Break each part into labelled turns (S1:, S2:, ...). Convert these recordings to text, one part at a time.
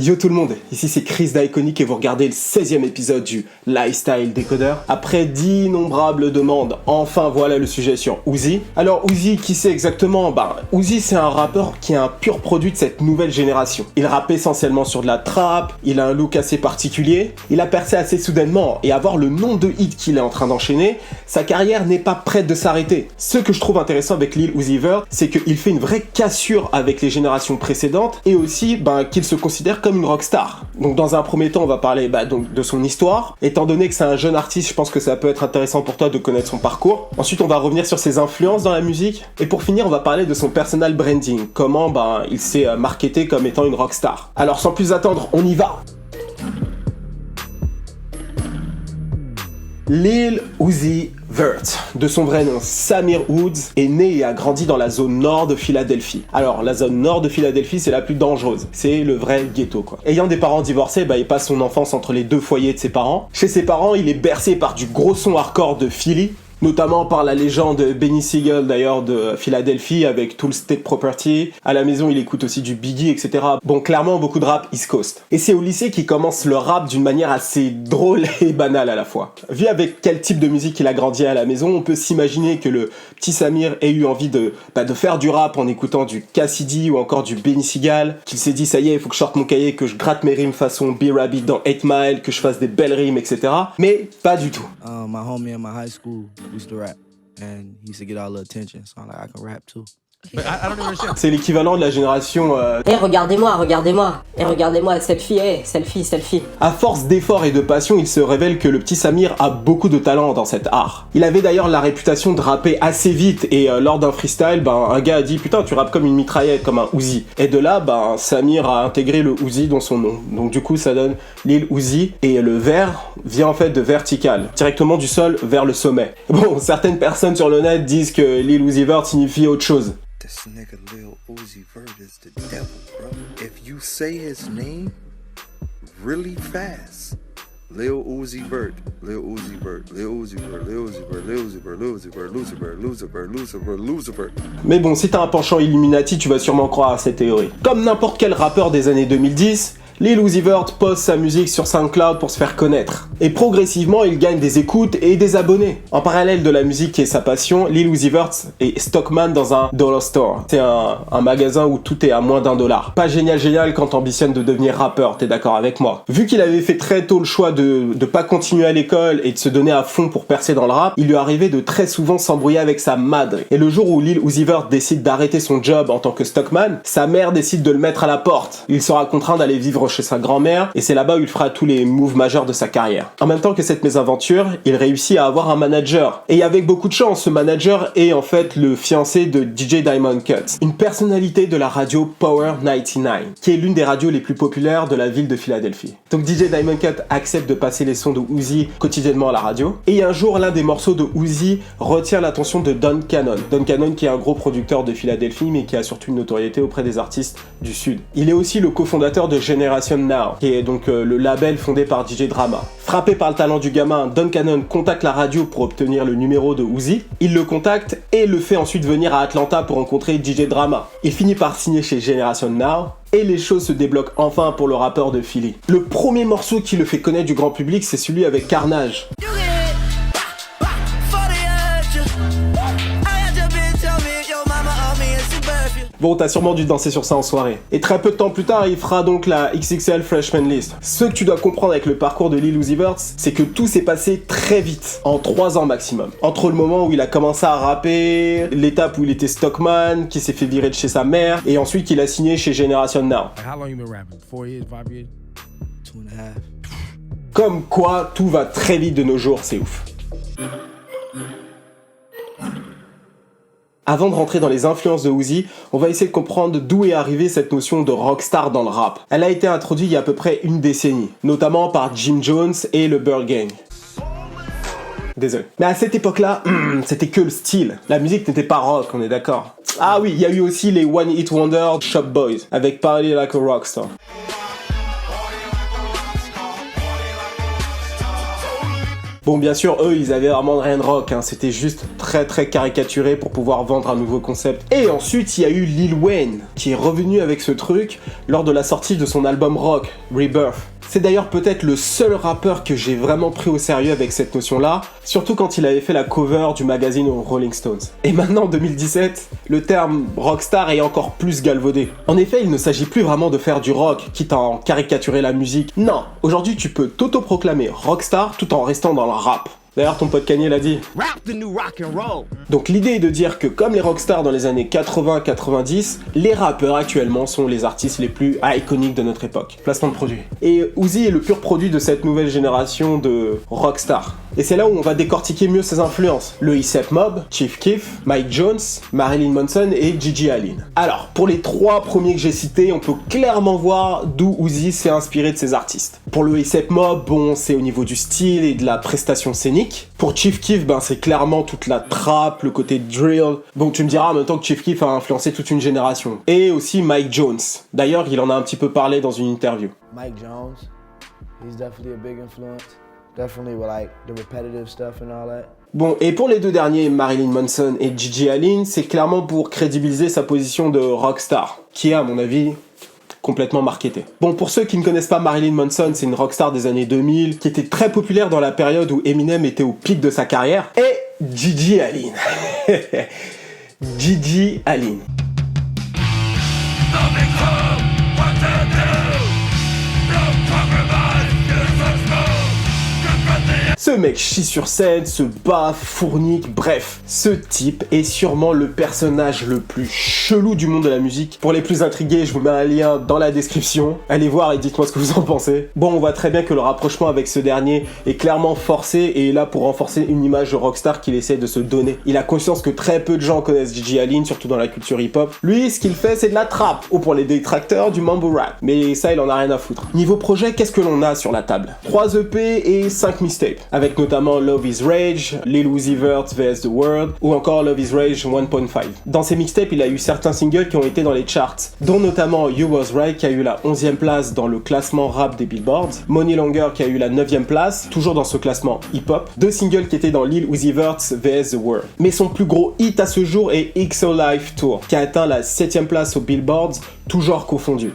S1: Yo tout le monde, ici c'est Chris d'Iconic et vous regardez le 16e épisode du Lifestyle Decoder. Après d'innombrables demandes, enfin voilà le sujet sur Uzi. Alors Uzi, qui c'est exactement? Uzi c'est un rappeur qui est un pur produit de cette nouvelle génération. Il rappe essentiellement sur de la trap, il a un look assez particulier, il a percé assez soudainement et à voir le nombre de hits qu'il est en train d'enchaîner, sa carrière n'est pas prête de s'arrêter. Ce que je trouve intéressant avec Lil Uzi Vert, c'est qu'il fait une vraie cassure avec les générations précédentes et aussi qu'il se considère comme une rockstar. Donc dans un premier temps, on va parler donc de son histoire. Étant donné que c'est un jeune artiste, je pense que ça peut être intéressant pour toi de connaître son parcours. Ensuite, on va revenir sur ses influences dans la musique. Et pour finir, on va parler de son personal branding. Comment il s'est marketé comme étant une rockstar. Alors sans plus attendre, on y va. Lil Uzi Vert, de son vrai nom Samir Woods, est né et a grandi dans la zone nord de Philadelphie. Alors la zone nord de Philadelphie, c'est la plus dangereuse, c'est le vrai ghetto quoi. Ayant des parents divorcés, il passe son enfance entre les deux foyers de ses parents. Chez ses parents, il est bercé par du gros son hardcore de Philly, notamment par la légende Benny Siegel d'ailleurs de Philadelphie avec Tool State Property. À la maison, il écoute aussi du Biggie, etc. Bon, clairement beaucoup de rap East Coast. Et c'est au lycée qu'il commence le rap d'une manière assez drôle et banale à la fois. Vu avec quel type de musique il a grandi à la maison, on peut s'imaginer que le petit Samir ait eu envie de faire du rap en écoutant du Cassidy ou encore du Benny Siegel, qu'il s'est dit ça y est, il faut que je sorte mon cahier, que je gratte mes rimes façon B-Rabbit dans 8 Mile, que je fasse des belles rimes, etc. Mais pas du tout.
S2: My homie in my high school used to rap, and he used to get all the attention, so I'm like, I can rap too.
S3: I don't understand.
S1: C'est l'équivalent de la génération
S4: regardez-moi, selfie, selfie.
S1: À force d'efforts et de passion, il se révèle que le petit Samir a beaucoup de talent dans cet art. Il avait d'ailleurs la réputation de rapper assez vite et lors d'un freestyle, un gars a dit « Putain, tu rappes comme une mitraillette, comme un Uzi ». Et de là, Samir a intégré le Uzi dans son nom. Donc du coup, ça donne Lil Uzi et le vert vient en fait de vertical, directement du sol vers le sommet. Bon, certaines personnes sur le net disent que Lil Uzi Vert signifie autre chose.
S5: This nigga Lil Uzi Vert is the devil, bro. If you say his name really fast, Lil Uzi Vert, Lil Uzi Vert, Lil Uzi Vert, Lil Uzi Vert, Lil Uzi Vert, Lil Uzi Vert, Lucifer, Lucifer, Lucifer, Lucifer.
S1: Mais bon, si t'as un penchant Illuminati, tu vas sûrement croire à cette théorie. Comme n'importe quel rappeur des années 2010, Lil Uzi Vert pose sa musique sur SoundCloud pour se faire connaître. Et progressivement, il gagne des écoutes et des abonnés. En parallèle de la musique qui est sa passion, Lil Uzi Vert est stockman dans un dollar store. C'est un magasin où tout est à moins $1. Pas génial quand t'ambitionnes de devenir rappeur, t'es d'accord avec moi? Vu qu'il avait fait très tôt le choix de pas continuer à l'école et de se donner à fond pour percer dans le rap, il lui arrivait de très souvent s'embrouiller avec sa madre. Et le jour où Lil Uzi Vert décide d'arrêter son job en tant que stockman, sa mère décide de le mettre à la porte. Il sera contraint d'aller vivre chez sa grand-mère et c'est là-bas où il fera tous les moves majeurs de sa carrière. En même temps que cette mésaventure, il réussit à avoir un manager. Et avec beaucoup de chance, ce manager est en fait le fiancé de DJ Diamond Cut, une personnalité de la radio Power 99, qui est l'une des radios les plus populaires de la ville de Philadelphie. Donc DJ Diamond Cut accepte de passer les sons de Uzi quotidiennement à la radio. Et un jour, l'un des morceaux de Uzi retient l'attention de Don Cannon. Don Cannon qui est un gros producteur de Philadelphie, mais qui a surtout une notoriété auprès des artistes du Sud. Il est aussi le cofondateur de Generation Now, qui est donc le label fondé par DJ Drama. Frappé par le talent du gamin, Don Cannon contacte la radio pour obtenir le numéro de Uzi. Il le contacte et le fait ensuite venir à Atlanta pour rencontrer DJ Drama. Il finit par signer chez Generation Now et les choses se débloquent enfin pour le rappeur de Philly. Le premier morceau qui le fait connaître du grand public, c'est celui avec Carnage. Bon, t'as sûrement dû danser sur ça en soirée. Et très peu de temps plus tard, il fera donc la XXL Freshman List. Ce que tu dois comprendre avec le parcours de Lil Uzi Vert, c'est que tout s'est passé très vite, en 3 ans maximum. Entre le moment où il a commencé à rapper, l'étape où il était stockman, qui s'est fait virer de chez sa mère, et ensuite qu'il a signé chez Generation Now.
S3: How long you been rapping? 4 years, 5 years?
S2: 2.5.
S1: Comme quoi, tout va très vite de nos jours, c'est ouf. Avant de rentrer dans les influences de Uzi, on va essayer de comprendre d'où est arrivée cette notion de rockstar dans le rap. Elle a été introduite il y a à peu près une décennie, notamment par Jim Jones et le Bird Gang. Désolé. Mais à cette époque-là, c'était que le style. La musique n'était pas rock, on est d'accord. Ah oui, il y a eu aussi les One Hit Wonder Shop Boys, avec Party Like a Rockstar. Bon, bien sûr, eux, ils avaient vraiment rien de rock, hein. C'était juste très caricaturé pour pouvoir vendre un nouveau concept. Et ensuite, il y a eu Lil Wayne, qui est revenu avec ce truc lors de la sortie de son album rock, Rebirth. C'est d'ailleurs peut-être le seul rappeur que j'ai vraiment pris au sérieux avec cette notion-là, surtout quand il avait fait la cover du magazine Rolling Stones. Et maintenant, en 2017, le terme rockstar est encore plus galvaudé. En effet, il ne s'agit plus vraiment de faire du rock, quitte à en caricaturer la musique. Non, aujourd'hui tu peux t'autoproclamer rockstar tout en restant dans le rap. D'ailleurs, ton pote Kanye l'a dit.
S6: Rap the new rock and roll.
S1: Donc l'idée est de dire que comme les rockstars dans les années 80-90, les rappeurs actuellement sont les artistes les plus iconiques de notre époque. Placement de produit. Et Uzi est le pur produit de cette nouvelle génération de rockstars. Et c'est là où on va décortiquer mieux ses influences. Le A$AP Mob, Chief Keef, Mike Jones, Marilyn Manson et Gigi Allen. Alors, pour les trois premiers que j'ai cités, on peut clairement voir d'où Uzi s'est inspiré de ces artistes. Pour le A$AP Mob, bon, c'est au niveau du style et de la prestation scénique. Pour Chief Keef, ben c'est clairement toute la trap, le côté drill. Bon, tu me diras en même temps que Chief Keef a influencé toute une génération. Et aussi Mike Jones. D'ailleurs, il en a un petit peu parlé dans une interview.
S2: Mike Jones, he's definitely a big influence. Definitely with like the repetitive stuff and all that.
S1: Bon, et pour les deux derniers, Marilyn Manson et Gigi Allen, c'est clairement pour crédibiliser sa position de rockstar, qui est à mon avis complètement marketée. Bon, pour ceux qui ne connaissent pas Marilyn Manson, c'est une rockstar des années 2000, qui était très populaire dans la période où Eminem était au pic de sa carrière, et Gigi Allen. Gigi Allen. Ce mec chie sur scène, se bat, fournique, bref. Ce type est sûrement le personnage le plus chelou du monde de la musique. Pour les plus intrigués, je vous mets un lien dans la description. Allez voir et dites-moi ce que vous en pensez. Bon, on voit très bien que le rapprochement avec ce dernier est clairement forcé et est là pour renforcer une image de rockstar qu'il essaie de se donner. Il a conscience que très peu de gens connaissent Gigi Allen, surtout dans la culture hip-hop. Lui, ce qu'il fait, c'est de la trap, ou pour les détracteurs, du mambo rap. Mais ça, il en a rien à foutre. Niveau projet, qu'est-ce que l'on a sur la table? 3 EP et 5 mixtapes. Avec notamment Love is Rage, Lil Uzi Vert vs The World, ou encore Love is Rage 1.5. Dans ces mixtapes, il a eu certains singles qui ont été dans les charts, dont notamment You Was Right qui a eu la 11e place dans le classement rap des Billboard, Money Longer qui a eu la 9e place, toujours dans ce classement hip-hop, 2 singles qui étaient dans Lil Uzi Vert vs The World. Mais son plus gros hit à ce jour est XO Life Tour, qui a atteint la 7e place au Billboard, toujours confondu.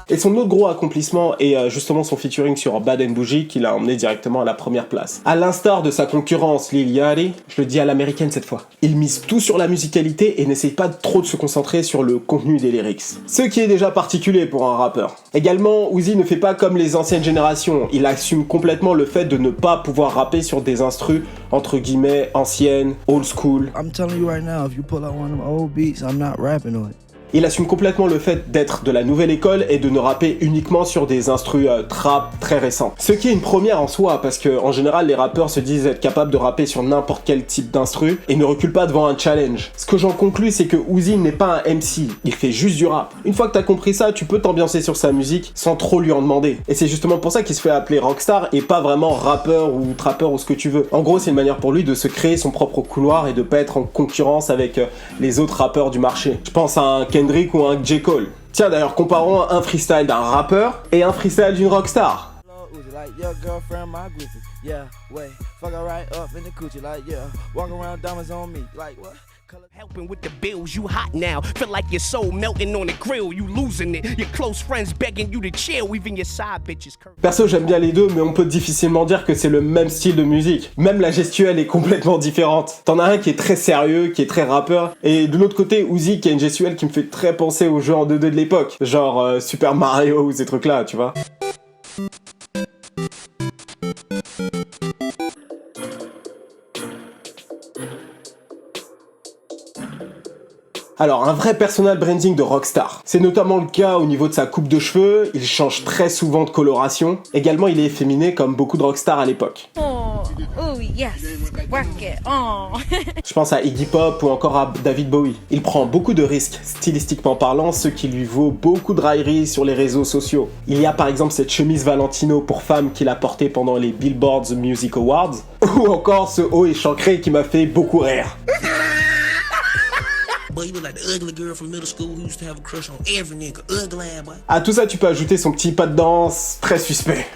S1: Et son autre gros accomplissement est justement son featuring sur Bad and Bougie qui l'a emmené directement à la première place. À l'instar de sa concurrence Lil Yachty, je le dis à l'américaine cette fois, il mise tout sur la musicalité et n'essaye pas trop de se concentrer sur le contenu des lyrics. Ce qui est déjà particulier pour un rappeur. Également, Uzi ne fait pas comme les anciennes générations, il assume complètement le fait de ne pas pouvoir rapper sur des instrus entre guillemets anciennes, old school.
S2: I'm telling you right now, if you pull out one of them old beats, I'm not rapping on it.
S1: Il assume complètement le fait d'être de la nouvelle école et de ne rapper uniquement sur des instrus trap très récents. Ce qui est une première en soi, parce que en général les rappeurs se disent être capables de rapper sur n'importe quel type d'instru et ne reculent pas devant un challenge. Ce que j'en conclus, c'est que Uzi n'est pas un MC, il fait juste du rap. Une fois que t'as compris ça, tu peux t'ambiancer sur sa musique sans trop lui en demander. Et c'est justement pour ça qu'il se fait appeler rockstar et pas vraiment rappeur ou trappeur ou ce que tu veux. En gros, c'est une manière pour lui de se créer son propre couloir et de pas être en concurrence avec les autres rappeurs du marché. Je pense à un Kendrick ou un J. Cole. Tiens d'ailleurs, comparons un freestyle d'un rappeur et un freestyle d'une rockstar.
S6: Helping with the bills, you hot now. Feel like your soul melting on the grill, you losing it. Your close friends begging you to chill, even your side bitches.
S1: Perso, j'aime bien les deux, mais on peut difficilement dire que c'est le même style de musique. Même la gestuelle est complètement différente. T'en as un qui est très sérieux, qui est très rappeur, et de l'autre côté, Uzi qui a une gestuelle qui me fait très penser aux jeux en 2D de l'époque. Genre Super Mario ou ces trucs-là, tu vois. Alors, un vrai personal branding de rockstar. C'est notamment le cas au niveau de sa coupe de cheveux, il change très souvent de coloration. Également, il est efféminé comme beaucoup de rockstars à l'époque.
S7: Oh, yes, work it, oh.
S1: Je pense à Iggy Pop ou encore à David Bowie. Il prend beaucoup de risques, stylistiquement parlant, ce qui lui vaut beaucoup de railleries sur les réseaux sociaux. Il y a par exemple cette chemise Valentino pour femmes qu'il a portée pendant les Billboard Music Awards, ou encore ce haut échancré qui m'a fait beaucoup rire.
S8: boy. You look like the ugly girl from middle school who used to have a crush on every nigga. Ugly ass boy.
S1: À tout ça, tu peux ajouter son petit pas de danse très suspect.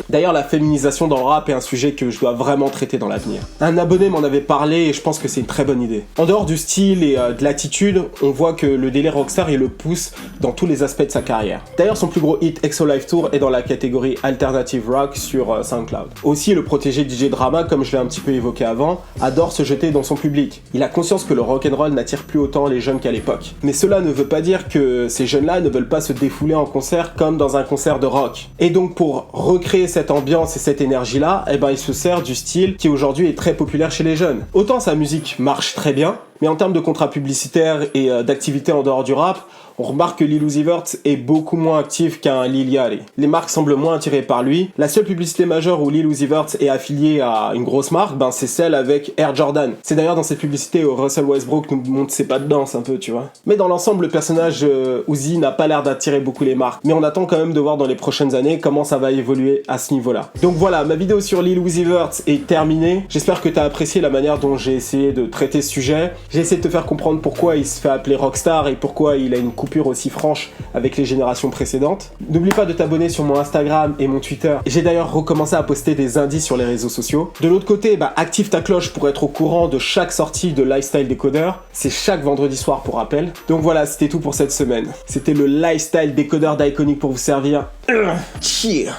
S1: D'ailleurs, la féminisation dans le rap est un sujet que je dois vraiment traiter dans l'avenir. Un abonné m'en avait parlé et je pense que c'est une très bonne idée. En dehors du style et de l'attitude, on voit que le délire rockstar il le pousse dans tous les aspects de sa carrière. D'ailleurs, son plus gros hit EXO Live Tour est dans la catégorie Alternative Rock sur SoundCloud. Aussi, le protégé DJ Drama, comme je l'ai un petit peu évoqué avant, adore se jeter dans son public. Il a conscience que le rock'n'roll n'attire plus autant les jeunes qu'à l'époque. Mais cela ne veut pas dire que ces jeunes-là ne veulent pas se défouler en concert comme dans un concert de rock. Et donc pour recréer cette ambiance et cette énergie-là, eh ben il se sert du style qui aujourd'hui est très populaire chez les jeunes. Autant sa musique marche très bien, mais en termes de contrats publicitaires et d'activités en dehors du rap, on remarque que Lil Uzi Vert est beaucoup moins actif qu'un Lil Yachty. Les marques semblent moins attirées par lui. La seule publicité majeure où Lil Uzi Vert est affilié à une grosse marque, ben c'est celle avec Air Jordan. C'est d'ailleurs dans cette publicité où Russell Westbrook nous montre ses pas de danse un peu, tu vois. Mais dans l'ensemble, le personnage Uzi n'a pas l'air d'attirer beaucoup les marques. Mais on attend quand même de voir dans les prochaines années comment ça va évoluer à ce niveau-là. Donc voilà, ma vidéo sur Lil Uzi Vert est terminée. J'espère que tu as apprécié la manière dont j'ai essayé de traiter ce sujet. J'ai essayé de te faire comprendre pourquoi il se fait appeler Rockstar et pourquoi il a une coupure aussi franche avec les générations précédentes. N'oublie pas de t'abonner sur mon Instagram et mon Twitter. J'ai d'ailleurs recommencé à poster des indices sur les réseaux sociaux. De l'autre côté, active ta cloche pour être au courant de chaque sortie de Lifestyle Decoder. C'est chaque vendredi soir pour rappel. Donc voilà, c'était tout pour cette semaine. C'était le Lifestyle Decoder d'Iconic pour vous servir. Cheers.